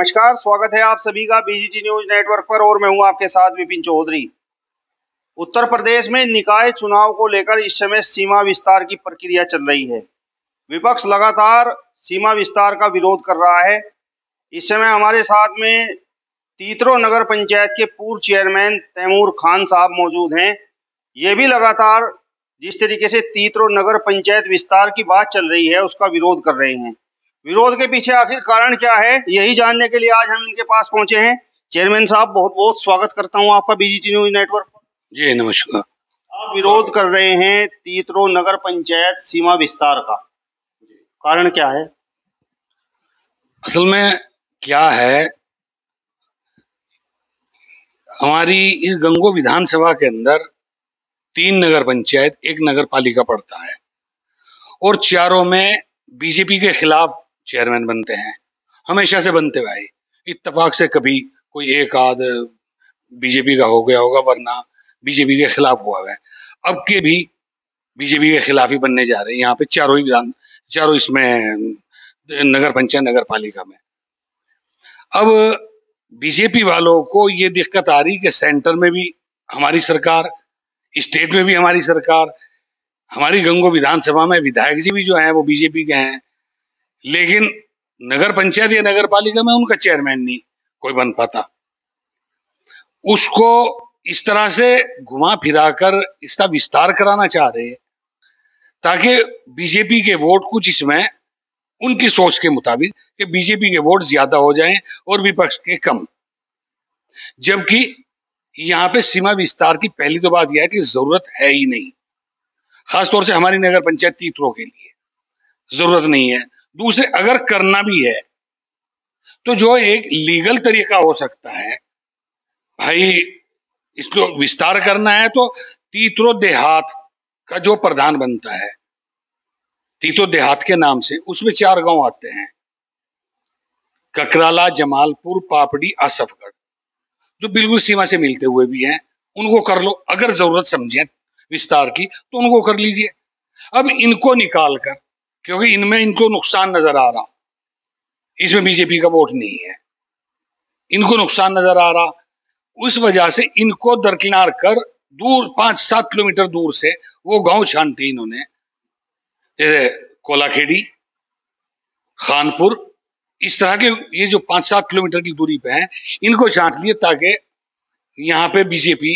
नमस्कार, स्वागत है आप सभी का बीजीटी न्यूज नेटवर्क पर और मैं हूं आपके साथ विपिन चौधरी। उत्तर प्रदेश में निकाय चुनाव को लेकर इस समय सीमा विस्तार की प्रक्रिया चल रही है। विपक्ष लगातार सीमा विस्तार का विरोध कर रहा है। इस समय हमारे साथ में तीतरो नगर पंचायत के पूर्व चेयरमैन तैमूर खान साहब मौजूद हैं। ये भी लगातार जिस तरीके से तीतरो नगर पंचायत विस्तार की बात चल रही है उसका विरोध कर रहे हैं। विरोध के पीछे आखिर कारण क्या है, यही जानने के लिए आज हम इनके पास पहुंचे हैं। चेयरमैन साहब, बहुत बहुत स्वागत करता हूं आपका बीजीटी न्यूज नेटवर्क पर। जी नमस्कार। आप विरोध कर रहे हैं तीतरो नगर पंचायत सीमा विस्तार का, कारण क्या है? असल में क्या है, हमारी इस गंगो विधानसभा के अंदर 3 नगर पंचायत, 1 नगर पालिका पड़ता है और चारों में बीजेपी के खिलाफ चेयरमैन बनते हैं। हमेशा से बनते हुए आए, इत्तेफाक से कभी कोई एक आध बीजेपी का हो गया होगा, वरना बीजेपी के खिलाफ हुआ है। अब के भी बीजेपी के खिलाफ ही बनने जा रहे हैं यहाँ पे चारों इसमें नगर पंचायत नगर पालिका में। अब बीजेपी वालों को ये दिक्कत आ रही कि सेंटर में भी हमारी सरकार, स्टेट में भी हमारी सरकार, हमारी गंगो विधानसभा में विधायक जी भी जो हैं वो बीजेपी के हैं, लेकिन नगर पंचायत या नगर पालिका में उनका चेयरमैन नहीं कोई बन पाता। उसको इस तरह से घुमा फिराकर इसका विस्तार कराना चाह रहे हैं ताकि बीजेपी के वोट कुछ इसमें उनकी सोच के मुताबिक कि बीजेपी के वोट ज्यादा हो जाएं और विपक्ष के कम। जबकि यहाँ पे सीमा विस्तार की पहली तो बात यह है कि जरूरत है ही नहीं, खासतौर से हमारी नगर पंचायत तीतरो के लिए जरूरत नहीं है। दूसरे, अगर करना भी है तो जो एक लीगल तरीका हो सकता है, भाई इसको विस्तार करना है तो तीतरो देहात का जो प्रधान बनता है, तीतरो देहात के नाम से, उसमें 4 गांव आते हैं, ककराला, जमालपुर, पापड़ी, आसफगढ़, जो बिल्कुल सीमा से मिलते हुए भी हैं। उनको कर लो, अगर जरूरत समझे विस्तार की तो उनको कर लीजिए। अब इनको निकाल कर, क्योंकि इनमें इनको नुकसान नजर आ रहा, इसमें बीजेपी का वोट नहीं है, इनको नुकसान नजर आ रहा, उस वजह से इनको दरकिनार कर दूर 5-7 किलोमीटर दूर से वो गांव छानते इन्होंने, जैसे कोलाखेड़ी, खानपुर, इस तरह के ये जो 5-7 किलोमीटर की दूरी पे हैं, इनको छांट लिए ताकि यहाँ पे बीजेपी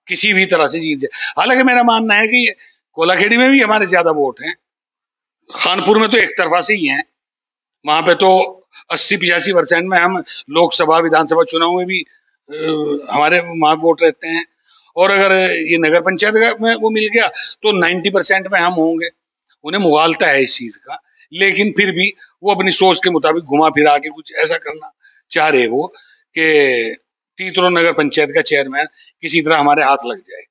किसी भी तरह से जीत जाए। हालांकि मेरा मानना है कि कोलाखेड़ी में भी हमारे ज्यादा वोट हैं, खानपुर में तो एक तरफा से ही हैं, वहां पे तो 80-85% में हम लोकसभा विधानसभा चुनाव में भी हमारे वहां वोट रहते हैं। और अगर ये नगर पंचायत में वो मिल गया तो 90% में हम होंगे। उन्हें मुगालता है इस चीज का, लेकिन फिर भी वो अपनी सोच के मुताबिक घुमा फिरा के कुछ ऐसा करना चाह रहे हो कि तीतरो नगर पंचायत का चेयरमैन किसी तरह हमारे हाथ लग जाए।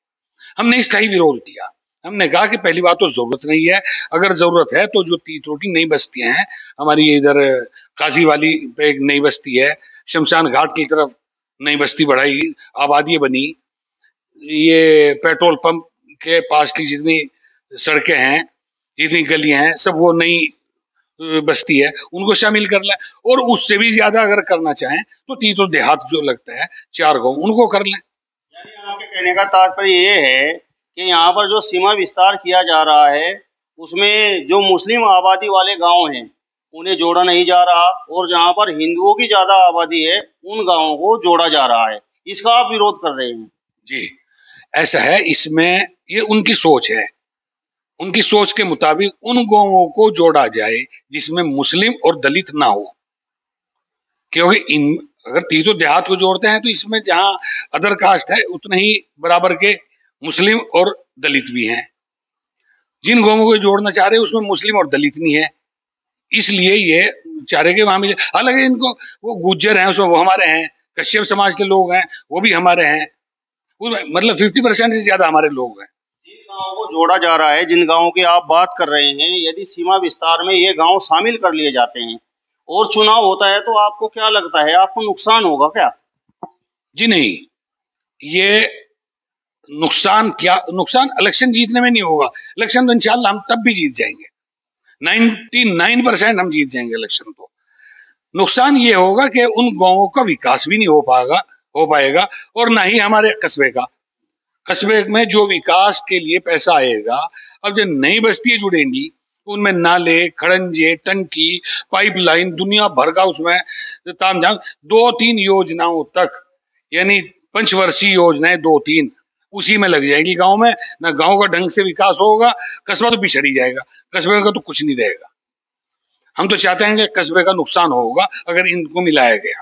हमने इसका ही विरोध किया। हमने कहा कि पहली बात तो जरूरत नहीं है, अगर जरूरत है तो जो तीतरो की नई बस्तियां हैं, हमारी इधर काजी वाली पे एक नई बस्ती है, शमशान घाट की तरफ नई बस्ती बढ़ाई, आबादी बनी, ये पेट्रोल पंप के पास की जितनी सड़कें हैं, जितनी गलियां हैं, सब वो नई बस्ती है, उनको शामिल कर लें। और उससे भी ज्यादा अगर करना चाहें तो तीतरो देहात जो लगता है 4 गांव, उनको कर लें। यानी आपके कहने का तात्पर्य ये है कि यहाँ पर जो सीमा विस्तार किया जा रहा है उसमें जो मुस्लिम आबादी वाले गांव हैं उन्हें जोड़ा नहीं जा रहा, और जहाँ पर हिंदुओं की ज्यादा आबादी है उन गांवों को जोड़ा जा रहा है, इसका आप विरोध कर रहे हैं? जी, ऐसा है। इसमें ये उनकी सोच है, उनकी सोच के मुताबिक उन गांवों को जोड़ा जाए जिसमें मुस्लिम और दलित ना हो, क्योंकि इन अगर तीतरो देहात को जोड़ते हैं तो इसमें जहां अदर कास्ट है उतने ही बराबर के मुस्लिम और दलित भी हैं। जिन गांवों को जोड़ना चाह रहे हैं उसमें मुस्लिम और दलित नहीं है, इसलिए ये चाह रहे कि वहां मिले। हालांकि इनको वो गुज्जर हैं, उसमें वो हमारे हैं, कश्यप समाज के लोग हैं वो भी हमारे हैं, मतलब 50% से ज्यादा हमारे लोग हैं। जिन गाँवों को जोड़ा जा रहा है, जिन गाँवों की आप बात कर रहे हैं, यदि सीमा विस्तार में ये गाँव शामिल कर लिए जाते हैं और चुनाव होता है तो आपको क्या लगता है, आपको नुकसान होगा क्या? जी नहीं, ये नुकसान क्या, नुकसान इलेक्शन जीतने में नहीं होगा। इलेक्शन तो इंशाल्लाह हम तब भी जीत जाएंगे, 99% हम जीत जाएंगे इलेक्शन तो। नुकसान ये होगा कि उन गांवों का विकास भी नहीं हो पाएगा और ना ही हमारे कस्बे में जो विकास के लिए पैसा आएगा। अब जो नई बस्तियां जुड़ेंगी उनमें नाले, खड़ंजे, टंकी, पाइपलाइन, दुनिया भर का उसमें तामझाम, 2-3 योजनाओं तक, यानी पंचवर्षीय योजनाएं 2-3 उसी में लग जाएगी गांव में। ना गांव का ढंग से विकास होगा, कस्बा तो पिछड़ ही जाएगा, कस्बे का तो कुछ नहीं रहेगा। हम तो चाहते हैं कि कस्बे का नुकसान होगा अगर इनको मिलाया गया।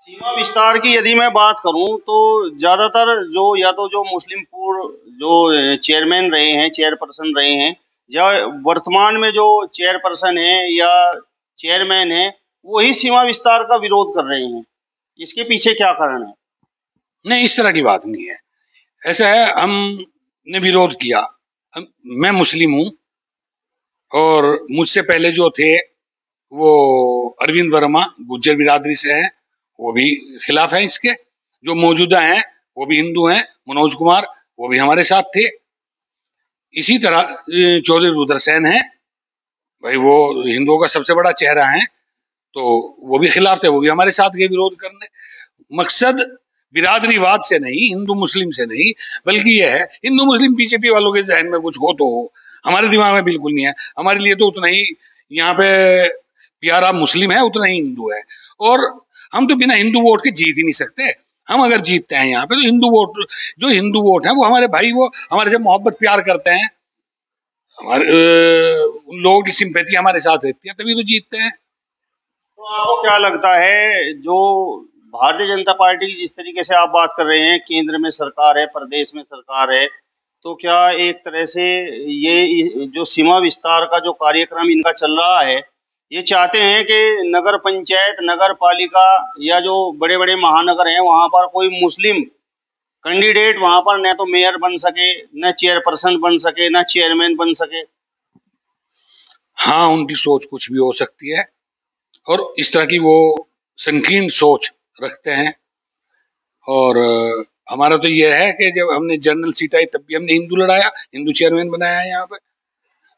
सीमा विस्तार की यदि मैं बात करूं तो ज्यादातर जो मुस्लिम पूर्व जो चेयरमैन रहे हैं, चेयरपर्सन रहे हैं, या वर्तमान में जो चेयरपर्सन है या चेयरमैन है, वही सीमा विस्तार का विरोध कर रहे हैं। इसके पीछे क्या कारण है? नहीं, इस तरह की बात नहीं है। ऐसा है, हमने विरोध किया। मैं मुस्लिम हूं और मुझसे पहले जो थे वो अरविंद वर्मा गुज्जर बिरादरी से हैं, वो भी खिलाफ हैं इसके। जो मौजूदा हैं वो भी हिंदू हैं, मनोज कुमार वो भी हमारे साथ थे। इसी तरह चौधरी रुद्रसेन हैं, भाई वो हिंदुओं का सबसे बड़ा चेहरा है, तो वो भी खिलाफ थे, वो भी हमारे साथ गए विरोध करने। मकसद बिरादरीवाद से नहीं, हिंदू मुस्लिम से नहीं, बल्कि यह है हिंदू मुस्लिम बीजेपी वालों के जहन में कुछ हो तो हो, हमारे दिमाग में बिल्कुल नहीं है। हमारे लिए तो उतना ही यहाँ पे प्यारा मुस्लिम है उतना ही हिंदू है, और हम तो बिना हिंदू वोट के जीत ही नहीं सकते। हम अगर जीतते हैं यहाँ पे तो हिंदू वोट है वो हमारे भाई, वो हमारे से मोहब्बत प्यार करते हैं, हमारे उन लोगों की सिंपैथी हमारे साथ रहती है, तभी तो जीतते हैं। तो आपको क्या लगता है, जो भारतीय जनता पार्टी की जिस तरीके से आप बात कर रहे हैं, केंद्र में सरकार है, प्रदेश में सरकार है, तो क्या एक तरह से ये जो सीमा विस्तार का जो कार्यक्रम इनका चल रहा है, ये चाहते हैं कि नगर पंचायत, नगर पालिका या जो बड़े बड़े महानगर हैं वहां पर कोई मुस्लिम कैंडिडेट वहां पर न तो मेयर बन सके, न चेयरपर्सन बन सके, न चेयरमैन बन सके? हाँ, उनकी सोच कुछ भी हो सकती है और इस तरह की वो संकीर्ण सोच रखते हैं। और हमारा तो यह है कि जब हमने जनरल सीट आई तब भी हमने हिंदू लड़ाया, हिंदू चेयरमैन बनाया है यहाँ पे,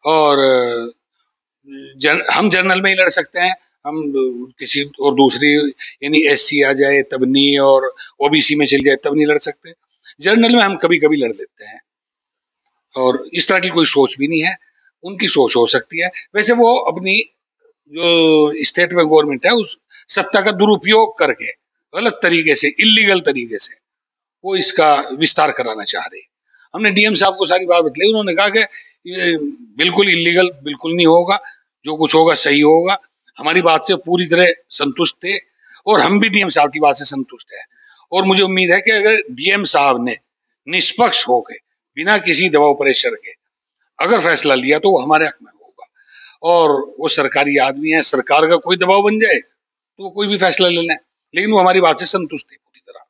और हम जनरल में ही लड़ सकते हैं। हम किसी और दूसरी यानी एससी आ जाए तब नहीं, और ओबीसी में चल जाए तब नहीं लड़ सकते। जनरल में हम कभी कभी लड़ लेते हैं, और इस तरह की कोई सोच भी नहीं है। उनकी सोच हो सकती है, वैसे वो अपनी जो स्टेट में गवर्नमेंट है उस सत्ता का दुरुपयोग करके गलत तरीके से, इलीगल तरीके से वो इसका विस्तार कराना चाह रहे हैं। हमने डीएम साहब को सारी बात बताई, उन्होंने कहा कि ये बिल्कुल इलीगल बिल्कुल नहीं होगा, जो कुछ होगा सही होगा। हमारी बात से पूरी तरह संतुष्ट थे और हम भी डीएम साहब की बात से संतुष्ट हैं। और मुझे उम्मीद है कि अगर डीएम साहब ने निष्पक्ष होकर बिना किसी दबाव प्रेशर के अगर फैसला लिया तो वो हमारे हक में होगा, और वो सरकारी आदमी है, सरकार का कोई दबाव बन जाए तो वो कोई भी फैसला ले लें, लेकिन वो हमारी बात से संतुष्ट है पूरी तरह।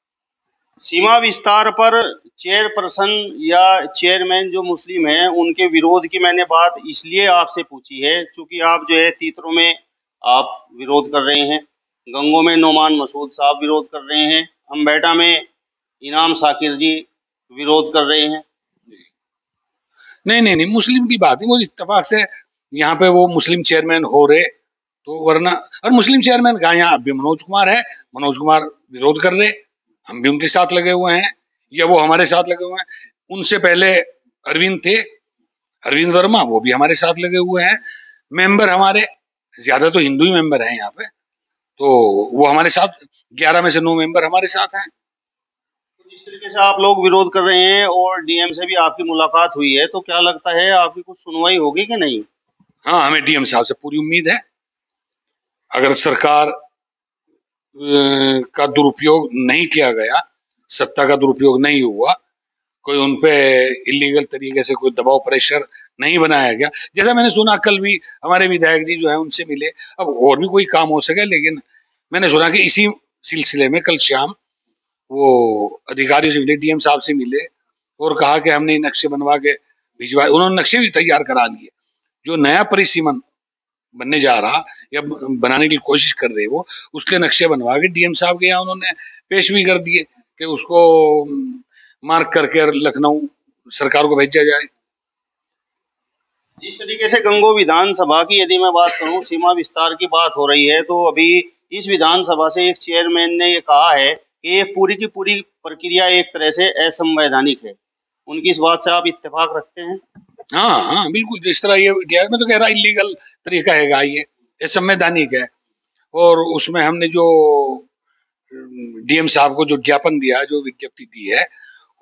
सीमा विस्तार पर चेयरपर्सन या चेयरमैन जो मुस्लिम हैं उनके विरोध की मैंने बात इसलिए आपसे पूछी है क्योंकि आप जो है तीतरों में आप विरोध कर रहे हैं, गंगों में नोमान मसूद साहब विरोध कर रहे हैं, अम्बेटा में इनाम साकिर जी विरोध कर रहे हैं। नहीं नहीं नहीं, मुस्लिम की बात नहीं, वो इत्तेफाक से यहाँ पे वो मुस्लिम चेयरमैन हो रहे, तो वरना और मुस्लिम चेयरमैन का यहाँ अब भी मनोज कुमार है, मनोज कुमार विरोध कर रहे, हम भी उनके साथ लगे हुए हैं या वो हमारे साथ लगे हुए हैं। उनसे पहले अरविंद थे, अरविंद वर्मा, वो भी हमारे साथ लगे हुए हैं। मेंबर हमारे ज्यादा तो हिंदू ही मेंबर हैं यहाँ पे, तो वो हमारे साथ 11 में से 9 मेंबर हमारे साथ हैं। जिस तरीके से आप लोग विरोध कर रहे हैं और डीएम से भी आपकी मुलाकात हुई है, तो क्या लगता है आपकी कुछ सुनवाई होगी कि नहीं? हाँ, हमें डीएम साहब से पूरी उम्मीद है। अगर सरकार का दुरुपयोग नहीं किया गया, सत्ता का दुरुपयोग नहीं हुआ, कोई उनपे इलीगल तरीके से कोई दबाव प्रेशर नहीं बनाया गया, जैसा मैंने सुना कल भी हमारे विधायक जी जो है उनसे मिले, अब और भी कोई काम हो सके, लेकिन मैंने सुना कि इसी सिलसिले में कल शाम वो अधिकारियों से मिले, डीएम साहब से मिले और कहा कि हमने नक्शे बनवा के भिजवाए। उन्होंने नक्शे भी तैयार करा लिए, जो नया परिसीमन बनने जा रहा या बनाने की कोशिश कर रहे वो, उसके नक्शे बनवा के डीएम साहब के यहाँ उन्होंने पेश भी कर दिए कि उसको मार्क करके लखनऊ सरकार को भेजा जाए। जिस तरीके से गंगो विधानसभा की यदि मैं बात करूं, सीमा विस्तार की बात हो रही है, तो अभी इस विधानसभा से एक चेयरमैन ने ये कहा है कि ये पूरी की पूरी प्रक्रिया एक तरह से असंवैधानिक है। उनकी इस बात से आप इत्तेफाक रखते हैं? हाँ हाँ बिल्कुल, जिस तरह ये किया है, मैं तो कह रहा इलीगल तरीका है ये असंवैधानिक है। और उसमें हमने जो डीएम साहब को जो ज्ञापन दिया, जो विज्ञप्ति दी है,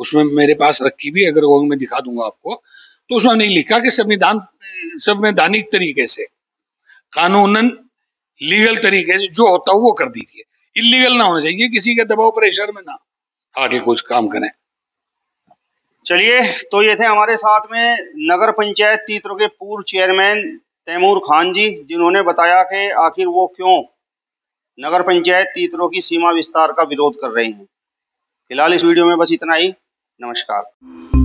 उसमें मेरे पास रखी भी, अगर वो मैं दिखा दूंगा आपको, तो उसमें नहीं लिखा कि संवैधानिक तरीके से, कानूनन लीगल तरीके से जो होता है वो कर दीजिए, इलीगल ना होना चाहिए, किसी के दबाव प्रेशर में ना आगे कुछ काम करें। चलिए, तो ये थे हमारे साथ में नगर पंचायत तीतरो के पूर्व चेयरमैन तैमूर खान जी, जिन्होंने बताया कि आखिर वो क्यों नगर पंचायत तीतरो की सीमा विस्तार का विरोध कर रहे हैं। फिलहाल इस वीडियो में बस इतना ही। नमस्कार।